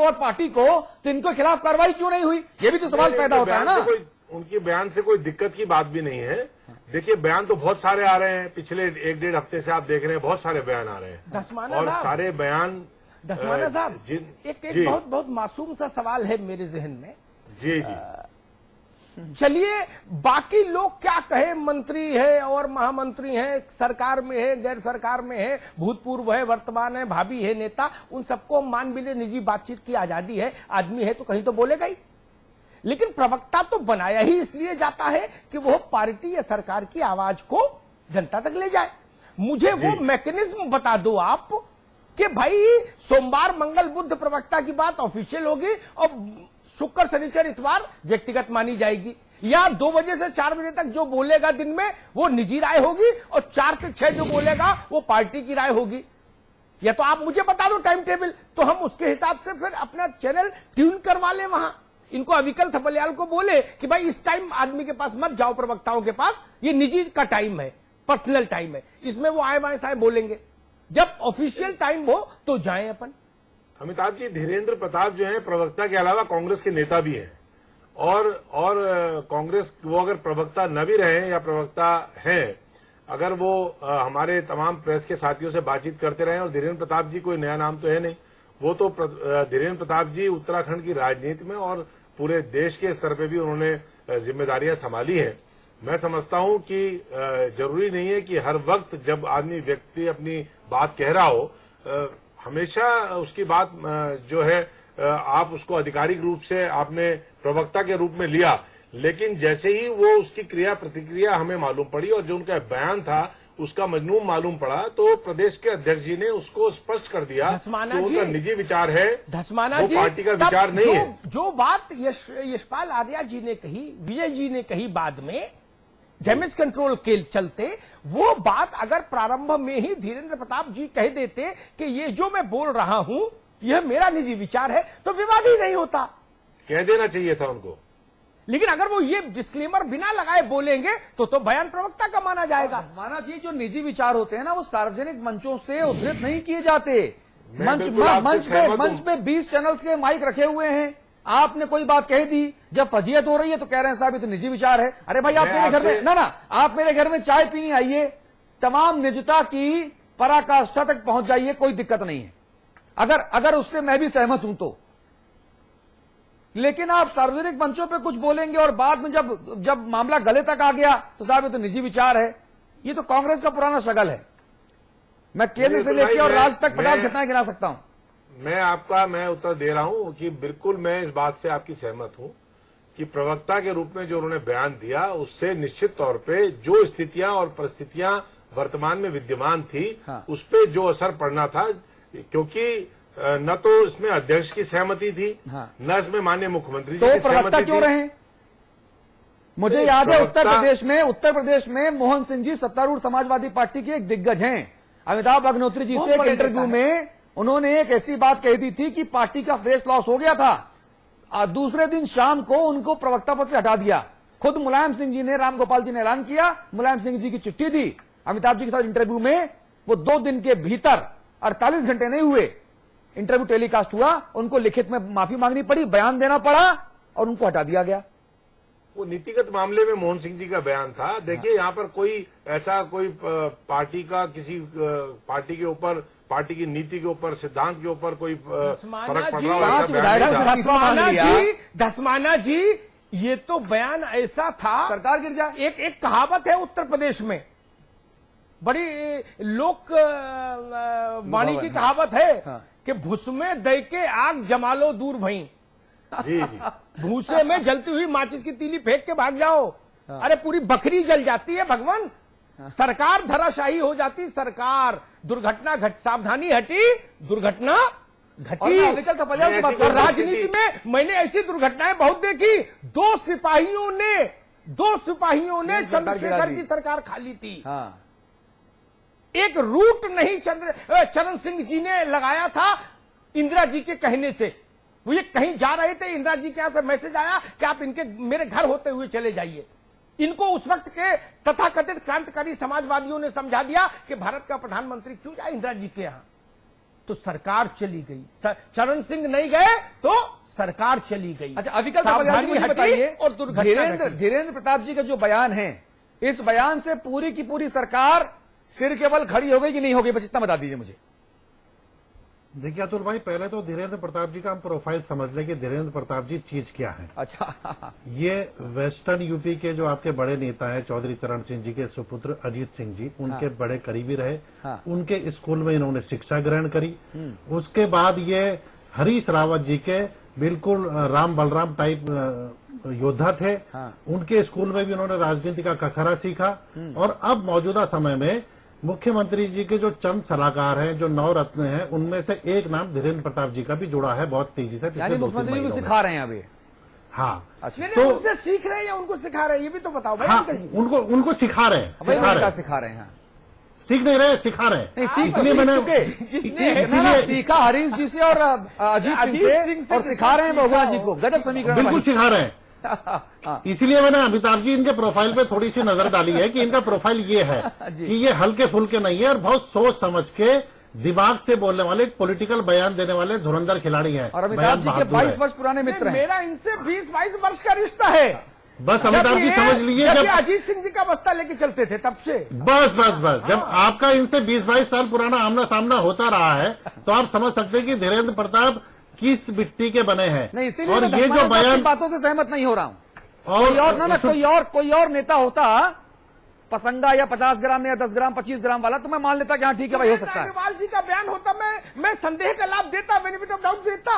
को और पार्टी को, तो इनके खिलाफ कार्रवाई क्यों नहीं हुई? ये भी तो सवाल पैदा होता है ना। उनके बयान से कोई दिक्कत की बात भी नहीं है। देखिए, बयान तो बहुत सारे आ रहे हैं, पिछले 1-1.5 हफ्ते से आप देख रहे हैं, बहुत सारे बयान आ रहे हैं और सारे बयान। धस्माना साहब, एक बहुत बहुत मासूम सा सवाल है मेरे जहन में। जी जी, चलिए, बाकी लोग क्या कहे, मंत्री है और महामंत्री है, सरकार में है, गैर सरकार में है, भूतपूर्व है, वर्तमान है, भाभी है, नेता, उन सबको मान भी ले, निजी बातचीत की आजादी है, आदमी है तो कहीं तो बोलेगा ही। लेकिन प्रवक्ता तो बनाया ही इसलिए जाता है कि वो पार्टी या सरकार की आवाज को जनता तक ले जाए। मुझे वो मैकेनिज्म बता दो आप कि भाई सोमवार मंगल बुध प्रवक्ता की बात ऑफिशियल होगी और शुक्र शनिचर इतवार व्यक्तिगत मानी जाएगी, या 2 बजे से 4 बजे तक जो बोलेगा दिन में वो निजी राय होगी और 4 से 6 जो बोलेगा वो पार्टी की राय होगी। या तो आप मुझे बता दो टाइम टेबल, तो हम उसके हिसाब से फिर अपना चैनल ट्यून करवा ले। वहां इनको अविकल थपलियाल को बोले कि भाई इस टाइम आदमी के पास मत जाओ, प्रवक्ताओं के पास, ये निजी का टाइम है, पर्सनल टाइम है, इसमें वो आए बाएं साए बोलेंगे। जब ऑफिशियल टाइम हो तो जाएं अपन। अमिताभ जी, धीरेन्द्र प्रताप जो है प्रवक्ता के अलावा कांग्रेस के नेता भी हैं और कांग्रेस वो अगर प्रवक्ता न भी रहे या प्रवक्ता हैं, अगर वो हमारे तमाम प्रेस के साथियों से बातचीत करते रहे, और धीरेन्द्र प्रताप जी कोई नया नाम तो है नहीं, वो तो धीरेन्द्र प्रताप जी उत्तराखंड की राजनीति में और पूरे देश के स्तर पे भी उन्होंने जिम्मेदारियां संभाली हैं। मैं समझता हूं कि जरूरी नहीं है कि हर वक्त जब व्यक्ति अपनी बात कह रहा हो हमेशा उसकी बात जो है आप उसको आधिकारिक रूप से आपने प्रवक्ता के रूप में लिया, लेकिन जैसे ही वो उसकी क्रिया प्रतिक्रिया हमें मालूम पड़ी और जो उनका बयान था उसका मजमून मालूम पड़ा, तो प्रदेश के अध्यक्ष जी ने उसको स्पष्ट कर दिया कि उनका निजी विचार है, वो पार्टी का विचार नहीं है। जो बात यशपाल आर्या जी ने कही, विजय जी ने कही बाद में डैमेज कंट्रोल के चलते, वो बात अगर प्रारंभ में ही धीरेन्द्र प्रताप जी कह देते कि ये जो मैं बोल रहा हूं यह मेरा निजी विचार है, तो विवाद ही नहीं होता। कह देना चाहिए था उनको। लेकिन अगर वो ये डिस्क्लेमर बिना लगाए बोलेंगे तो बयान प्रवक्ता का माना जाएगा। माना चाहिए, जो निजी विचार होते हैं ना वो सार्वजनिक मंचों से उद्धृत नहीं किए जाते। मंच पे 20 चैनल्स के माइक रखे हुए हैं, आपने कोई बात कह दी, जब फजीयत हो रही है तो कह रहे हैं साहब ये तो निजी विचार है। अरे भाई, आप मेरे घर में आप मेरे घर में चाय पीने आइए, तमाम निजता की पराकाष्ठा तक पहुंच जाइए, कोई दिक्कत नहीं है, अगर उससे मैं भी सहमत हूं तो। लेकिन आप सार्वजनिक मंचों पे कुछ बोलेंगे और बाद में जब मामला गले तक आ गया तो साहब ये तो निजी विचार है। ये तो कांग्रेस का पुराना शगल है। मैं केंद्र से लेकर और राज्य तक 50 घटनाएं गिना सकता हूं। मैं उत्तर दे रहा हूं कि बिल्कुल मैं इस बात से आपकी सहमत हूं कि प्रवक्ता के रूप में जो उन्होंने बयान दिया उससे निश्चित तौर पे जो स्थितियां और परिस्थितियां वर्तमान में विद्यमान थी, उस पे जो असर पड़ना था, क्योंकि न तो इसमें अध्यक्ष की सहमति थी, न इसमें माननीय मुख्यमंत्री जी की सहमति थी। क्यों रहे? मुझे याद है उत्तर प्रदेश में मोहन सिंह जी सत्तारूढ़ समाजवादी पार्टी के एक दिग्गज हैं। अमिताभ अग्निहोत्री जी से एक इंटरव्यू में उन्होंने एक ऐसी बात कह दी थी कि पार्टी का फेस लॉस हो गया था। दूसरे दिन शाम को उनको प्रवक्ता पद से हटा दिया। खुद मुलायम सिंह जी ने, राम गोपाल जी ने ऐलान किया, मुलायम सिंह जी की चिट्ठी थी अमिताभ जी के साथ इंटरव्यू में, वो 2 दिन के भीतर 48 घंटे नहीं हुए इंटरव्यू टेलीकास्ट हुआ, उनको लिखित में माफी मांगनी पड़ी, बयान देना पड़ा और उनको हटा दिया गया। वो नीतिगत मामले में मोहन सिंह जी का बयान था। देखिए, यहाँ पर कोई पार्टी का किसी पार्टी के ऊपर, पार्टी की नीति के ऊपर, सिद्धांत के ऊपर कोई फर्क पड़ रहा है। धस्माना जी, ये तो बयान ऐसा था, सरकार गिर जाए। एक कहावत है उत्तर प्रदेश में, बड़ी लोक वाणी की कहावत है कि भूसे दे के आग जमा लो दूर भई। जी। भूसे में जलती हुई माचिस की तीली फेंक के भाग जाओ, अरे पूरी बकरी जल जाती है भगवान। सरकार धराशायी हो जाती, सरकार दुर्घटना सावधानी हटी, दुर्घटना घटी। राजनीति में मैंने ऐसी दुर्घटनाएं बहुत देखी। 2 सिपाहियों ने चंद्रशेखर की सरकार खा ली थी। एक रूट नहीं चरण सिंह जी ने लगाया था इंदिरा जी के कहने से। वो ये कहीं जा रहे थे, इंदिरा जी के यहां से मैसेज आया कि आप मेरे घर होते हुए चले जाइए। इनको उस वक्त के तथाकथित क्रांतिकारी समाजवादियों ने समझा दिया कि भारत का प्रधानमंत्री क्यों जाए इंदिरा जी के यहां। तो सरकार चली गई, चरण सिंह नहीं गए तो सरकार चली गई। अच्छा, अविकल सावधानी मुझे हटी बताइए, और दुर्घटना घटी। धीरेन्द्र प्रताप जी का जो बयान है, इस बयान से पूरी की पूरी सरकार सिर केवल खड़ी हो गई कि नहीं हो गई, बस इतना बता दीजिए मुझे। देखिए अतुल भाई, पहले तो धीरेन्द्र प्रताप जी का हम प्रोफाइल समझ लें कि धीरेन्द्र प्रताप जी चीज क्या है। अच्छा, ये वेस्टर्न यूपी के जो आपके बड़े नेता हैं, चौधरी चरण सिंह जी के सुपुत्र अजीत सिंह जी, उनके बड़े करीबी रहे। हाँ। उनके स्कूल में इन्होंने शिक्षा ग्रहण करी। उसके बाद ये हरीश रावत जी के बिल्कुल राम बलराम टाइप योद्धा थे। हाँ। उनके स्कूल में भी उन्होंने राजनीति का कखरा सीखा। और अब मौजूदा समय में मुख्यमंत्री जी के जो चंद सलाहकार हैं, जो 9 रत्न हैं, उनमें से एक नाम धीरेन्द्र प्रताप जी का भी जुड़ा है बहुत तेजी से। यानी मुख्यमंत्री जी को सिखा रहे हैं अभी। हाँ, अच्छा, नहीं, तो उनसे सीख रहे हैं या उनको सिखा रहे हैं, ये भी तो बताओ भाई। हाँ, अंकल जी उनको सिखा रहे हैं, भाई सिखा रहे क्या हैं। सिखा रहे हैं? सीख नहीं रहे, सिखा रहे हैं। नहीं, सीख इसलिए मैंने जिसने सीखा हरीश जी से और अजीत सिंह से, और सिखा रहे हैं बहुगुणा जी को। गजब समीकरण बिल्कुल भाई। सिखा रहे हैं। हाँ, इसीलिए मैंने अमिताभ जी इनके प्रोफाइल पे थोड़ी सी नजर डाली है कि इनका प्रोफाइल ये है जी। कि ये हल्के फुल्के नहीं है और बहुत सोच समझ के दिमाग से बोलने वाले, पॉलिटिकल बयान देने वाले धुरंधर खिलाड़ी हैं। और अमिताभ बयान जी के बहादुर 22 है। वर्ष पुराने मित्र हैं। मेरा इनसे 20-22 वर्ष का रिश्ता है। बस अमिताभ जी समझ लीजिए, जब जब ये अजीत सिंह जी का बस्ता लेके चलते थे तब से। बस जब आपका इनसे 20-22 साल पुराना आमना सामना होता रहा है तो आप समझ सकते हैं कि धीरेन्द्र प्रताप किस मिट्टी के बने हैं। नहीं, इसीलिए और मैं ये धर्माना जो साहब की बयान बातों से सहमत नहीं हो रहा हूं। और कोई और नेता होता पसंगा या 50 ग्राम या 10 ग्राम 25 ग्राम वाला, तो मैं मान लेता कि हाँ ठीक है भाई, हो सकता है। अग्रवाल जी का बयान होता, मैं संदेह का लाभ देता, बेनिफिट ऑफ डाउट देता।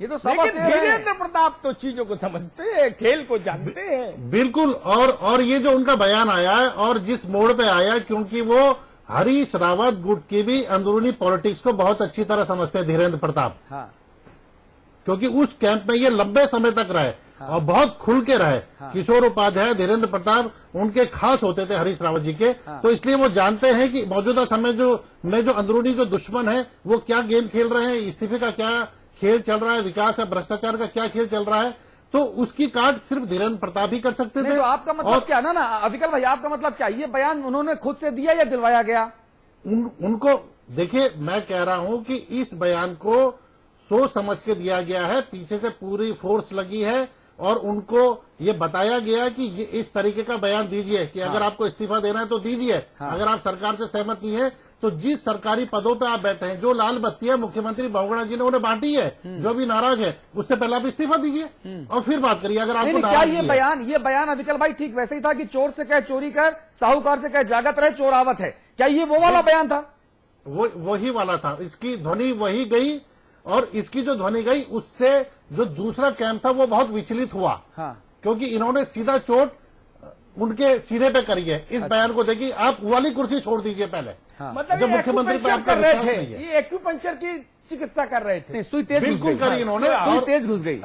ये तो लेकिन धीरेन्द्र प्रताप तो चीजों को समझते हैं, खेल को जानते हैं। बिल्कुल। और ये जो उनका बयान आया है और जिस मोड़ पे आया, क्योंकि वो हरीश रावत गुट की भी अंदरूनी पॉलिटिक्स को बहुत अच्छी तरह समझते हैं धीरेन्द्र प्रताप। हाँ, क्योंकि उस कैंप में ये लंबे समय तक रहे। हाँ। और बहुत खुल के रहे। हाँ। किशोर उपाध्याय, धीरेन्द्र प्रताप उनके खास होते थे हरीश रावत जी के। हाँ। तो इसलिए वो जानते हैं कि मौजूदा समय जो अंदरूनी जो दुश्मन है वो क्या गेम खेल रहे हैं, इस्तीफे का क्या खेल चल रहा है, विकास या भ्रष्टाचार का क्या खेल चल रहा है। तो उसकी काट सिर्फ धीरेन्द्र प्रताप ही कर सकते थे। तो आपका मतलब क्या ना अविकल भाई, आपका मतलब क्या, ये बयान उन्होंने खुद से दिया या दिलवाया गया? उनको देखिए, मैं कह रहा हूं कि इस बयान को सोच समझ के दिया गया है, पीछे से पूरी फोर्स लगी है और उनको ये बताया गया कि ये इस तरीके का बयान दीजिए कि अगर आपको इस्तीफा देना है तो दीजिए। अगर आप सरकार से सहमत नहीं है तो जिस सरकारी पदों पे आप बैठे हैं, जो लाल बत्तियां मुख्यमंत्री बहुगुणा जी ने उन्हें बांटी है, जो भी नाराज है उससे पहले आप इस्तीफा दीजिए और फिर बात करिए। अगर आपको क्या ये बयान अविकल भाई ठीक वैसे ही था कि चोर से कहे चोरी कर, साहूकार से कहे जागत रहे, चोर आवत है? क्या ये वो वाला बयान था? वही वाला था। इसकी ध्वनि वही गई और इसकी जो ध्वनि गई उससे जो दूसरा कैंप था वो बहुत विचलित हुआ। हाँ। क्योंकि इन्होंने सीधा चोट उनके सीने पे करी है। इस बयान को देखिए, आप वाली कुर्सी छोड़ दीजिए पहले। हाँ। मतलब जब मुख्यमंत्री पर कर रहे थे, ये एक्यूपंक्चर की चिकित्सा कर रहे थे। सुई तेज बिल्कुल करी इन्होंने, सुई तेज घुस गई।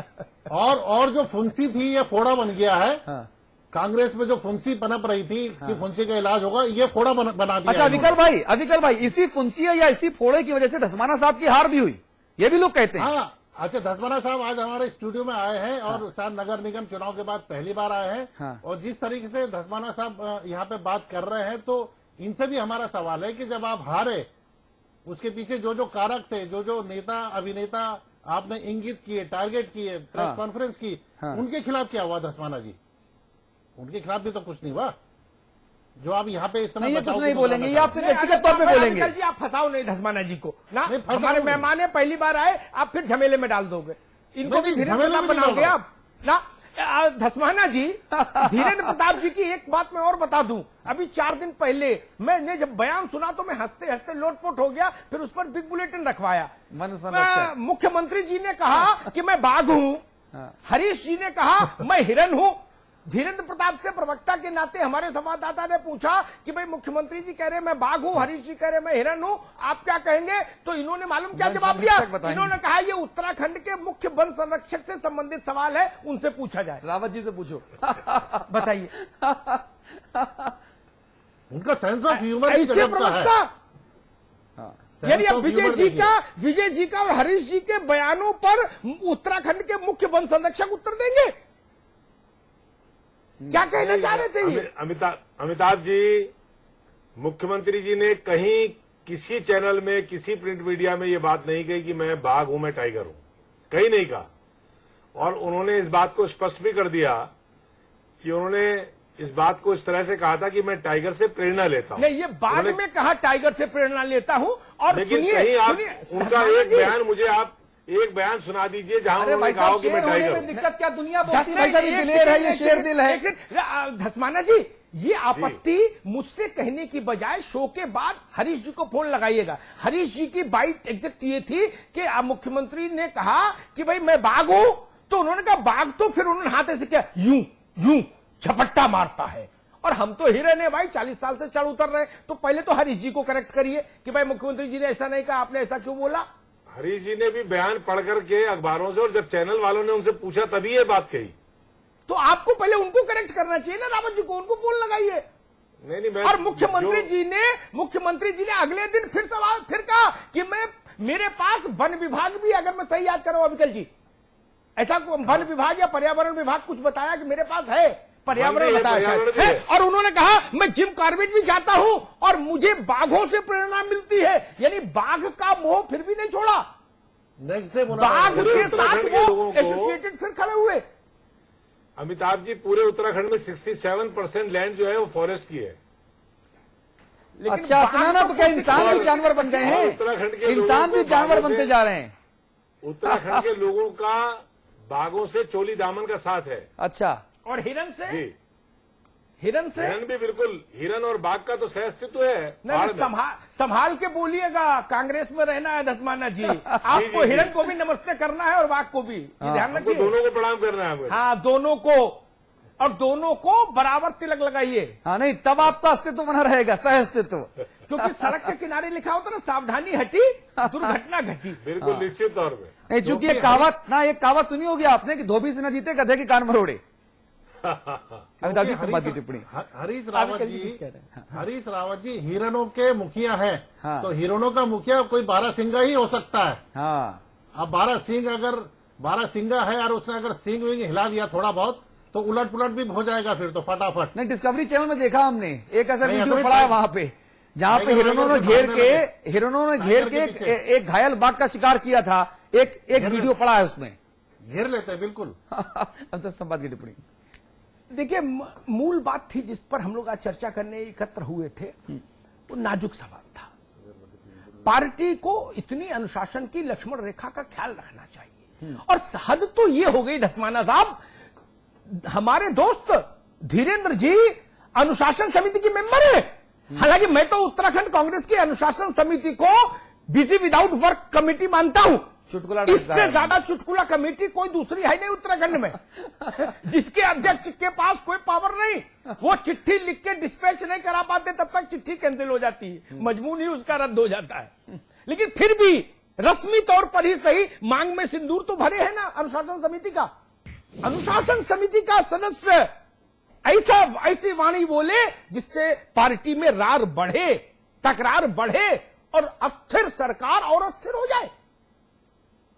और जो फुंसी थी ये फोड़ा बन गया है। हाँ। कांग्रेस में जो फुंसी पनप रही थी कि फुंसी का इलाज होगा, ये फोड़ा बना दिया। अच्छा अविकल भाई, इसी फुंसी या इसी फोड़े की वजह से धस्माना साहब की हार भी हुई, ये भी लोग कहते हैं। हाँ, अच्छा, धस्माना साहब आज हमारे स्टूडियो में आए हैं और शायद नगर निगम चुनाव के बाद पहली बार आए हैं। हाँ। और जिस तरीके से धस्माना साहब यहाँ पे बात कर रहे हैं, तो इनसे भी हमारा सवाल है कि जब आप हारे, उसके पीछे जो कारक थे, जो नेता अभिनेता आपने इंगित किए, टारगेट किए, प्रेस कॉन्फ्रेंस की, उनके खिलाफ क्या हुआ धस्माना जी? उनके खिलाफ भी तो कुछ नहीं हुआ जो आप यहाँ पे इस समय नहीं, कुछ नहीं बोलेंगे, ये आपसे व्यक्तिगत तौर पे बोलेंगे। जी आप फंसाओ नहीं धस्माना जी को ना, हमारे मेहमान है, पहली बार आए, आप फिर झमेले में डाल दोगे इनको भी। धीरेन्द्र प्रताप बनाओगे आप ना धस्माना जी। धीरेन्द्र प्रताप जी की एक बात मैं और बता दूं, अभी 4 दिन पहले मैंने जब बयान सुना तो मैं हंसते हंसते लोटपोट हो गया, फिर उस पर बिग बुलेटिन रखवाया। मुख्यमंत्री जी ने कहा कि मैं बाघ हूं, हरीश जी ने कहा मैं हिरन हूं। धीरेन्द्र प्रताप से प्रवक्ता के नाते हमारे संवाददाता ने पूछा कि भाई मुख्यमंत्री जी कह रहे मैं बाघ हूं, हरीश जी कह रहे मैं हिरन हूं, आप क्या कहेंगे? तो इन्होंने मालूम क्या जवाब दिया? इन्होंने कहा ये उत्तराखंड के मुख्य वन संरक्षक से संबंधित सवाल है, उनसे पूछा जाए। रावत जी से पूछो। बताइए। उनका सेंस ऑफ ह्यूमर ऐसे प्रवक्ता, यानी अब विजय जी का और हरीश जी के बयानों पर उत्तराखंड के मुख्य वन संरक्षक उत्तर देंगे? क्या कहना चाह रहे थे ये? अमिताभ जी, मुख्यमंत्री जी ने कहीं किसी चैनल में, किसी प्रिंट मीडिया में ये बात नहीं कही कि मैं बाघ हूं, मैं टाइगर हूं, कहीं नहीं कहा। और उन्होंने इस बात को स्पष्ट भी कर दिया कि उन्होंने इस बात को इस तरह से कहा था कि मैं टाइगर से प्रेरणा लेता हूं। नहीं, ये बाद में कहा टाइगर से प्रेरणा लेता हूं। और लेकिन सुनिए, कहीं आप सुनिए उनका एक बयान, मुझे आप एक बयान सुना दीजिए जहां अरे उन्होंने भाई कहा साहब, कि मैं शेर होने टाइगर में हूं। दिक्कत क्या? दुनिया बोलती भाई साहब, ये दिलेर है, ये शेर दिल है। धसमाना जी, ये आपत्ति मुझसे कहने की बजाय शो के बाद हरीश जी को फोन लगाइएगा। हरीश जी की बाइट एग्जैक्ट ये थी कि मुख्यमंत्री ने कहा कि भाई मैं बाघ हूं, तो उन्होंने कहा बाघ, तो फिर उन्होंने हाथ ऐसे किया, यूं यूं झपट्टा मारता है। और हम तो हिरन है भाई, 40 साल से चढ़ उतर रहे हैं। तो पहले तो हरीश जी को करेक्ट करिए कि भाई मुख्यमंत्री जी ने ऐसा नहीं कहा, आपने ऐसा क्यों बोला। हरीश जी ने भी बयान पढ़ करके अखबारों से, और जब चैनल वालों ने उनसे पूछा तभी ये बात कही। तो आपको पहले उनको करेक्ट करना चाहिए ना, रावत जी को, उनको फोन लगाइए। नहीं, मैं और मुख्यमंत्री जी ने अगले दिन फिर सवाल फिर कहा कि मेरे पास वन विभाग भी, अगर मैं सही याद कर रहा हूं अविकल जी, ऐसा वन विभाग या पर्यावरण विभाग कुछ बताया कि मेरे पास है, पर्यावरण बताया है। और उन्होंने कहा मैं जिम कॉर्बेट भी जाता हूं और मुझे बाघों से प्रेरणा मिलती है। यानी बाघ का मोह फिर भी नहीं छोड़ा, नेक्स्ट डे बाघ के साथ उत्तराखंड के लोगों वो को- एसोसिएटेड फिर खड़े हुए। अमिताभ जी, पूरे उत्तराखंड में 67% लैंड जो है वो फॉरेस्ट की है। लेकिन अच्छा, बाघ इतना ना, तो क्या इंसान भी जानवर बन गए और उत्तराखंड के हैं? इंसान लोगों भी को जानवर बाघों बनते से- जा रहे हैं। उत्तराखंड के लोगों का बाघों से चोली दामन का साथ है। अच्छा, और हिरन से, जी, हिरन से हिरन भी बिल्कुल, हिरन और बाघ का तो सह अस्तित्व है नहीं, पहाड़ में। संभाल के बोलिएगा, कांग्रेस में रहना है धसमाना जी। आपको जी। हिरन को भी नमस्ते करना है और बाघ को भी, ये ध्यान हमको रखिए। दोनों को प्रणाम करना है हमें। हाँ, दोनों को, और दोनों को बराबर तिलक लगाइए। हाँ नहीं, तब आपका अस्तित्व बना रहेगा, सह अस्तित्व। क्योंकि सड़क के किनारे लिखा होता ना, सावधानी हटी दुर्घटना घटी। बिल्कुल निश्चित तौर पे। नहीं, चूंकि एक कहावत सुनी होगी आपने कि धोबी से न जीते गधे के कान मरोड़े। अमिताभ जी, संवाद की टिप्पणी। हरीश रावत अभी कल जी, कुछ कह रहे हैं। हरीश रावत जी हिरणों के मुखिया है। हाँ। तो हिरणों का मुखिया कोई 12 सिंगा ही हो सकता है। हाँ, अब 12 सिंगा है और उसने अगर सींग विंग हिला दिया थोड़ा बहुत, तो उलट पुलट भी हो जाएगा फिर तो फटाफट। नहीं, डिस्कवरी चैनल में देखा हमने, एक ऐसा नहीं, वीडियो ऐसा पड़ा है नहीं, वहां पे, जहां पे टाइगर हिरणों ने घेर के पीछे। एक घायल बाघ का शिकार किया था। एक वीडियो पड़ा है उसमें। घेर लेते हैं बिल्कुल। अब तो संवाद की टिप्पणी। देखिए, मूल बात थी जिस पर हम लोग आज चर्चा करने एकत्र हुए थे, वो नाजुक सवाल था। पार्टी को इतनी अनुशासन की लक्ष्मण रेखा का ख्याल रखना चाहिए। और हद तो ये हो गई धसमाना साहब, हमारे दोस्त धीरेन्द्र जी अनुशासन समिति की मेंबर है। हालांकि मैं तो उत्तराखंड कांग्रेस की अनुशासन समिति को बिजी विदाउट वर्क कमेटी मानता हूं। चुटकुला इससे ज्यादा चुटकुला कमेटी कोई दूसरी है नहीं उत्तराखंड में, जिसके अध्यक्ष के पास कोई पावर नहीं। वो चिट्ठी लिख के डिस्पैच नहीं करा पाते, तब तक चिट्ठी कैंसिल हो जाती है, मजमून ही उसका रद्द हो जाता है। लेकिन फिर भी रस्मी तौर पर ही सही, मांग में सिंदूर तो भरे है ना अनुशासन समिति का। अनुशासन समिति का सदस्य ऐसी वाणी बोले जिससे पार्टी में रार बढ़े, तकरार बढ़े और अस्थिर सरकार और अस्थिर हो जाए।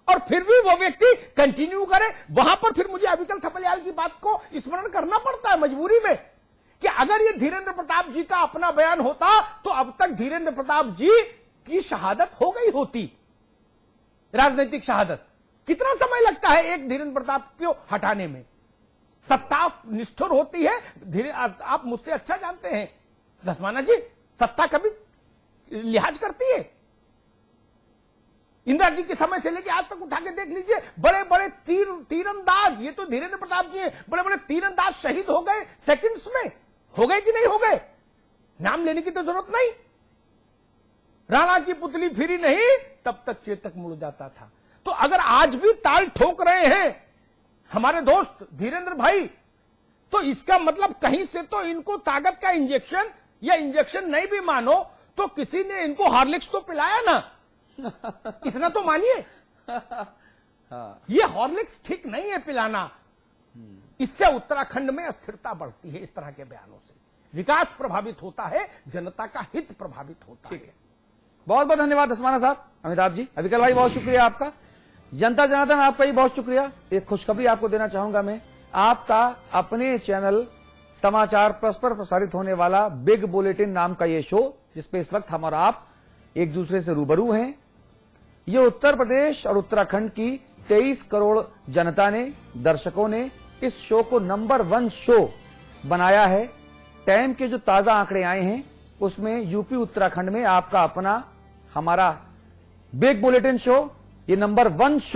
और फिर भी वो व्यक्ति कंटिन्यू करे। वहां पर फिर मुझे अविकल थपलियाल की बात को स्मरण करना पड़ता है मजबूरी में, कि अगर ये धीरेन्द्र प्रताप जी का अपना बयान होता तो अब तक धीरेन्द्र प्रताप जी की शहादत हो गई होती, राजनीतिक शहादत। कितना समय लगता है एक धीरेन्द्र प्रताप को हटाने में? सत्ता निष्ठुर होती है, धीरे आप मुझसे अच्छा जानते हैं धसमाना जी, सत्ता कभी लिहाज करती है? इंदिरा जी के समय से लेकर आज तक उठा के देख लीजिए, बड़े बड़े तीरंदाज, ये तो धीरेन्द्र प्रताप जी हैं, बड़े बड़े तीरंदाज शहीद हो गए सेकंड्स में। हो गए कि नहीं हो गए? नाम लेने की तो जरूरत नहीं। राणा की पुतली फिरी नहीं तब तक चेतक मुड़ जाता था। तो अगर आज भी ताल ठोक रहे हैं हमारे दोस्त धीरेन्द्र भाई, तो इसका मतलब कहीं से तो इनको ताकत का इंजेक्शन, या इंजेक्शन नहीं भी मानो तो किसी ने इनको हॉर्लिक्स तो पिलाया ना, इतना तो मानिए। ये हॉर्लिक्स ठीक नहीं है पिलाना। इससे उत्तराखंड में अस्थिरता बढ़ती है। इस तरह के बयानों से विकास प्रभावित होता है, जनता का हित प्रभावित होता है। बहुत बहुत धन्यवाद धसमाना साहब, अमिताभ जी, अविकल भाई बहुत शुक्रिया आपका, जनता जनार्दन आपका ही बहुत शुक्रिया। एक खुशखबरी आपको देना चाहूंगा मैं, आपका अपने चैनल समाचार प्लस पर प्रसारित होने वाला बिग बुलेटिन नाम का ये शो, जिसपे इस वक्त हम और आप एक दूसरे से रूबरू हैं। ये उत्तर प्रदेश और उत्तराखंड की 23 करोड़ जनता ने, दर्शकों ने इस शो को नंबर 1 शो बनाया है। टाइम के जो ताजा आंकड़े आए हैं उसमें यूपी उत्तराखंड में आपका अपना हमारा बिग बुलेटिन शो ये नंबर 1 शो